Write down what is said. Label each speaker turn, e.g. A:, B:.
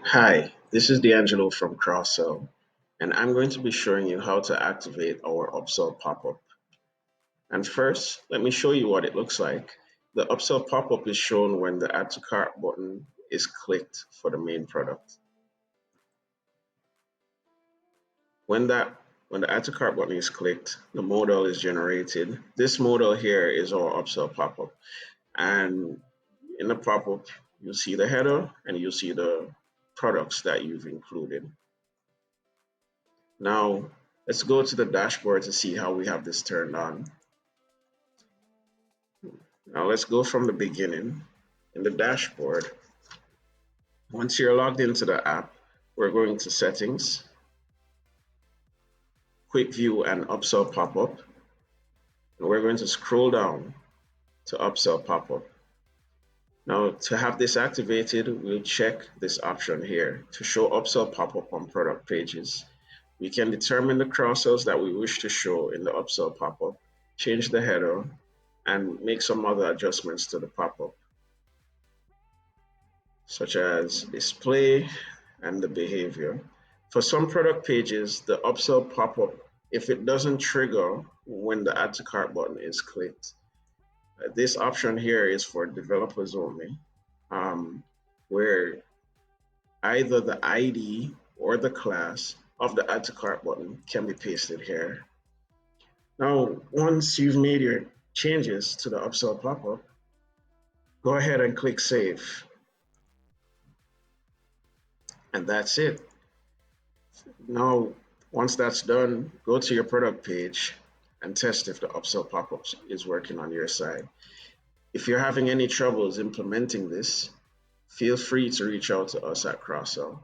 A: Hi, this is D'Angelo from Cross-Sell, and I'm going to be showing you how to activate our upsell pop-up. And first, let me show you what it looks like. The upsell pop-up is shown when the add to cart button is clicked for the main product. When that when the add to cart button is clicked, the modal is generated. This modal here is our upsell pop-up. And in the pop-up, you'll see the header and you'll see the products that you've included. Now, let's go to the dashboard to see how we have this turned on. Now, let's go from the beginning. In the dashboard, once you're logged into the app, we're going to Settings, Quick View, and Upsell Pop-up. And we're going to scroll down to Upsell Pop-up. Now, to have this activated, we'll check this option here to show Upsell Pop-up on product pages. We can determine the cross-sells that we wish to show in the Upsell Pop-up, change the header, and make some other adjustments to the pop-up, such as display and the behavior. For some product pages, the upsell pop-up, if it doesn't trigger when the add to cart button is clicked, this option here is for developers only, where either the ID or the class of the add to cart button can be pasted here. Now, once you've made your changes to the upsell pop-up, go ahead and click Save. And that's it. Now, once that's done, go to your product page and test if the upsell pop-up is working on your side. If you're having any troubles implementing this, feel free to reach out to us at Cross-Sell.